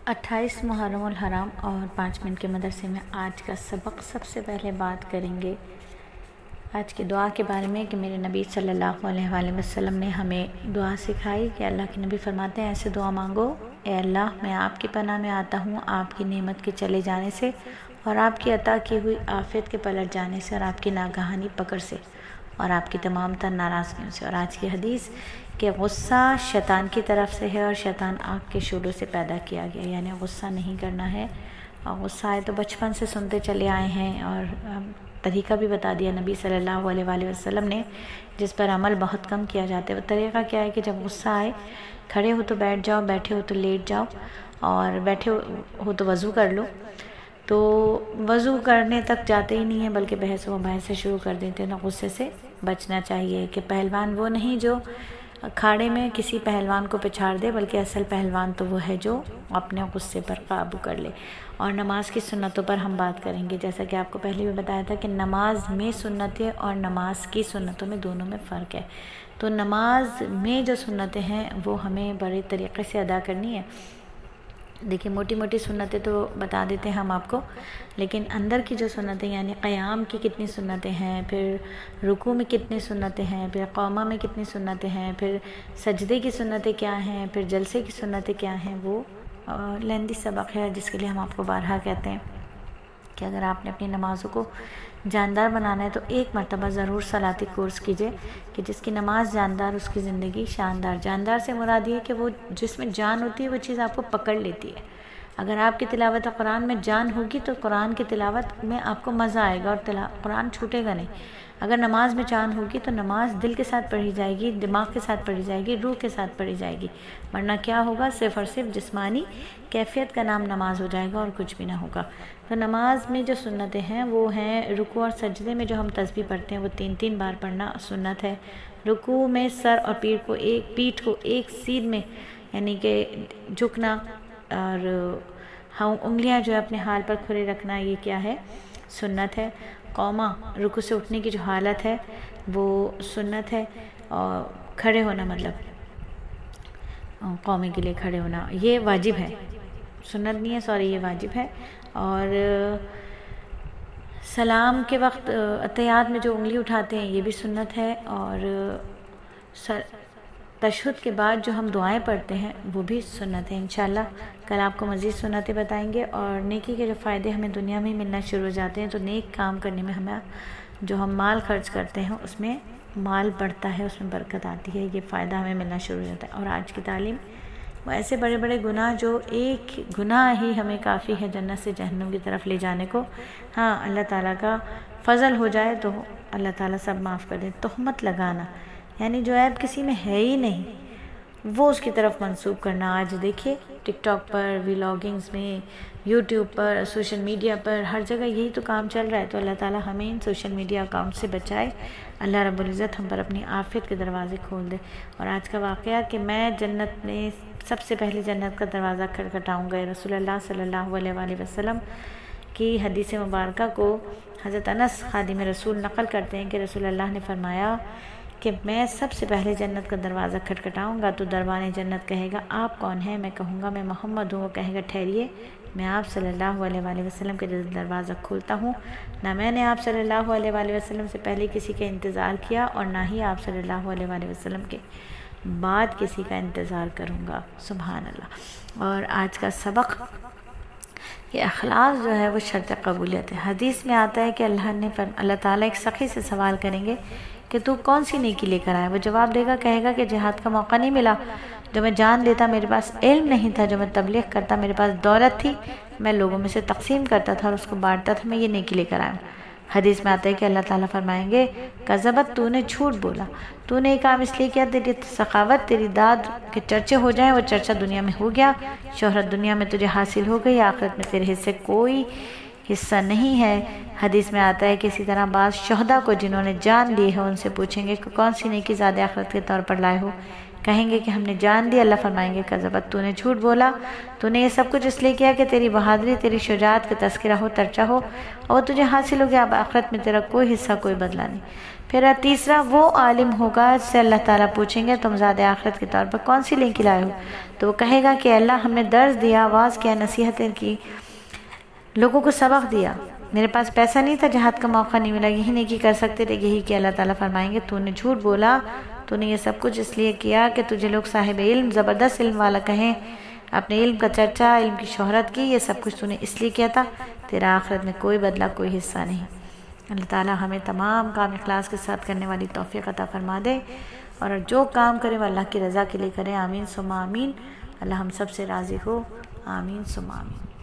28 محرم الحرام اور 5 منٹ کے مدرسے میں آج کا سبق سب سے پہلے بات کریں گے آج کی دعا کے بارے میں کہ میرے نبی صلی اللہ علیہ وآلہ وسلم نے ہمیں دعا سکھائی کہ اللہ کے نبی فرماتے ہیں ایسے دعا مانگو، اے اللہ میں آپ کی پناہ میں آتا ہوں آپ کی نعمت کے چلے جانے سے اور آپ کی عطا کی ہوئی عافیت کے پلٹ جانے سے اور آپ کی ناگہانی پکڑ سے اور آپ کی تمام تر ناراضگیوں سے۔ اور آج کی حدیث کہ غصہ شیطان کی طرف سے ہے اور شیطان آگ کے شعلوں سے پیدا کیا گیا، یعنی غصہ نہیں کرنا ہے۔ اور غصہ آئے تو بچپن سے سنتے چلے آئے ہیں اور طریقہ بھی بتا دیا نبی صلی اللہ علیہ وآلہ وسلم نے، جس پر عمل بہت کم کیا جاتا ہے۔ وہ طریقہ کیا ہے کہ جب غصہ آئے کھڑے ہو تو بیٹھ جاؤ، بیٹھے ہو تو لیٹ جاؤ، اور بیٹھے ہو تو وضو کر لو۔ تو وضو کرنے تک جاتے ہی نہیں ہیں بلکہ بحث و مباحث سے شروع کر دیتے ہیں۔ غصے سے بچنا چاہیے کہ پہلوان وہ نہیں جو کھاڑے میں کسی پہلوان کو پچھاڑ دے، بلکہ اصل پہلوان تو وہ ہے جو اپنے غصے پر قابو کر لے۔ اور نماز کی سنتوں پر ہم بات کریں گے، جیسا کہ آپ کو پہلے بھی بتایا تھا کہ نماز میں سنتیں اور نماز کی سنتوں میں دونوں میں فرق ہے۔ تو نماز میں جو سنتیں ہیں وہ ہمیں بڑے طریقے سے ادا کرنی ہے۔ دیکھیں موٹی موٹی سنتیں تو بتا دیتے ہیں ہم آپ کو، لیکن اندر کی جو سنتیں یعنی قیام کی کتنی سنتیں ہیں، پھر رکوع میں کتنی سنتیں ہیں، پھر قومہ میں کتنی سنتیں ہیں، پھر سجدے کی سنتیں کیا ہیں، پھر جلسے کی سنتیں کیا ہیں، وہ لیندی سبق ہے، جس کے لیے ہم آپ کو بارہا کہتے ہیں کہ اگر آپ نے اپنی نمازوں کو جاندار بنانا ہے تو ایک مرتبہ ضرور صلاتی کورس کیجئے کہ جس کی نماز جاندار اس کی زندگی شاندار۔ جاندار سے مراد یہ کہ وہ جس میں جان ہوتی ہے وہ چیز آپ کو پکڑ لیتی ہے۔ اگر آپ کی تلاوت قرآن میں جان ہوگی تو قرآن کی تلاوت میں آپ کو مزہ آئے گا اور قرآن چھوٹے گا نہیں۔ اگر نماز میں جان ہوگی تو نماز دل کے ساتھ پڑھی جائے گی، دماغ کے ساتھ پڑھی جائے گی، روح کے ساتھ پڑھی جائے گی، ورنہ کیا ہوگا؟ صرف اور صرف جسمانی کیفیت کا نام نماز ہو جائے گا اور کچھ بھی نہ ہوگا۔ تو نماز میں جو سنتیں ہیں وہ ہیں رکوع اور سجدے میں جو ہم تسبیح پڑھتے ہیں وہ 3 بار پڑھنا سنت ہے۔ رکوع میں سر اور پیٹھ کو ایک سین میں یعنی کہ جھکنا اور انگلیاں جو ہے اپنے حال پر کھلے رکھنا، یہ کیا ہے؟ سنت ہے۔ قومہ رکوع سے اٹھنے کی جو حالت ہے وہ سنت ہے، اور کھڑے ہونا مطلب قومے کے لیے کھڑے ہونا یہ واجب ہے، سنت نہیں ہے، یہ واجب ہے۔ اور سلام کے وقت اتحیات میں جو انگلی اٹھاتے ہیں یہ بھی سنت ہے، اور تشہد کے بعد جو ہم دعائیں پڑھتے ہیں وہ بھی سنت ہے۔ انشاءاللہ کل آپ کو مزید سنتیں بتائیں گے، اور نیکی کے جو فائدے ہمیں دنیا میں ملنا شروع ہو جاتے ہیں۔ تو نیک کام کرنے میں ہمیں جو ہم مال خرچ کرتے ہیں اس میں مال بڑھتا ہے، اس میں برکت آتی ہے، یہ فائدہ ہمیں ملنا شروع ہو جاتا ہے۔ اور آج کی تعلیم وہ ایسے بڑے بڑے گناہ جو ایک گناہ ہی ہمیں کافی ہے جنت سے جہنم کی طرف لے جانے کو۔ ہاں اللہ تعالیٰ کا فضل ہو جائے تو اللہ تعالیٰ سب معاف کر دے۔ تہمت لگانا یعنی جو عیب کسی میں ہے ہی نہیں وہ اس کی طرف منسوب کرنا۔ آج دیکھیے ٹک ٹاک پر، ویلاگنگز میں، یوٹیوب پر، سوشل میڈیا پر، ہر جگہ یہی تو کام چل رہا ہے۔ تو اللہ تعالیٰ ہمیں ان سوشل میڈیا اکاؤنٹ سے بچائے، اللہ رب العزت ہم پر اپنی عافیت کے دروازے کھول دے۔ اور آج کا واقعہ کہ میں جنت میں سب سے پہلے جنت کا دروازہ کھٹکھٹاؤں گا، رسول اللہ صلی اللہ علیہ وآلہ وسلم کی حدیث مبارکہ کو حضرت انس خادم رسول نقل کرتے ہیں کہ رسول اللہ نے فرمایا کہ میں سب سے پہلے جنت کا دروازہ کھٹکھٹاؤں گا تو دربان جنت کہے گا آپ کون ہیں؟ میں کہوں گا میں محمد ہوں۔ وہ کہے گا ٹھہریے، میں آپ صلی اللہ علیہ وآلہ وسلم کے دروازہ کھولتا ہوں، نہ میں نے آپ صلی اللہ علیہ وآلہ وسلم سے پہلے کسی کا انتظار کیا اور نہ ہی آپ صلی اللہ علیہ وآلہ وسلم کے بعد کسی کا انتظار کروں گا۔ سبحان اللہ۔ اور آج کا سبق کہ اخلاص جو ہے وہ شرط قبولیت ہے۔ حدیث میں آتا ہے کہ اللہ تعالیٰ ایک سخی سے سوال کریں گے کہ تو کون سی نیکی لے کر آیا؟ وہ جواب دے گا، کہے گا کہ جہاد کا موقع نہیں ملا، جو میں جان دیتا، میرے پاس علم نہیں تھا، جو میں تبلیغ کرتا، میرے پاس دولت تھی، میں لوگوں میں سے تقسیم کرتا تھا اور اس کو بانٹتا تھا، میں یہ نیکی لے کر آیا ہوں۔ حدیث میں آتا ہے کہ اللہ تعالیٰ فرمائیں گے کذبت، تو نے جھوٹ بولا، تو نے یہ کام اس لیے کیا تیری سخاوت، تیری داد کے چرچے ہو جائیں، وہ چرچہ دنیا میں ہو گیا، شہرت دنیا میں تجھے حاصل ہو گئی، آخرت میں تیرے حصے کوئی حصہ نہیں ہے۔ حدیث میں آتا ہے کہ اسی طرح بعض شہداء کو جنہوں نے جان لی ہے ان سے پوچھیں گے کہ کون سی نیکی زیادہ آخرت کے طور پر لائے ہو؟ کہیں گے کہ ہم نے جان دی۔ اللہ فرمائیں گے کذبت، تو نے جھوٹ بولا، تو نے یہ سب کچھ اس لیے کیا کہ تیری بہادری، تیری شجاعت کا تذکرہ ہو، ترچہ ہو، اور تجھے حاصل ہو گیا، اب آخرت میں تیرا کوئی حصہ، کوئی بدلہ نہیں۔ پھر تیسرا، وہ عالم ہوگا جس سے اللہ تعالیٰ پوچھیں گے تم زاد آخرت کے طور پر کون سی نیکی لائے ہو، تو وہ کہے گا کہ اللہ ہم نے درس دیا، واعظ کیا، نصیحتیں کی، لوگوں کو سبق دیا، میرے پاس پیسہ نہیں تھا، جہاد کا موقع نہیں ملا، یہی نیکی کر سکتے تھے، یہی کہ اللہ تعالیٰ فرمائیں گے تو نے جھوٹ بولا، تو نے یہ سب کچھ اس لیے کیا کہ تجھے لوگ صاحب علم، زبردست علم والا کہیں، اپنے علم کا چرچا، علم کی شہرت کی، یہ سب کچھ تو نے اس لیے کیا تھا، تیرا آخرت میں کوئی بدلہ، کوئی حصہ نہیں۔ اللہ تعالیٰ ہمیں تمام کام اخلاص کے ساتھ کرنے والی توفیق عطا فرما دے، اور جو کام کرے وہ اللہ کی رضا کے لیے کرے، آمین ثم آمین۔ اللہ ہم سب سے راضی ہو، آمین ثم آمین۔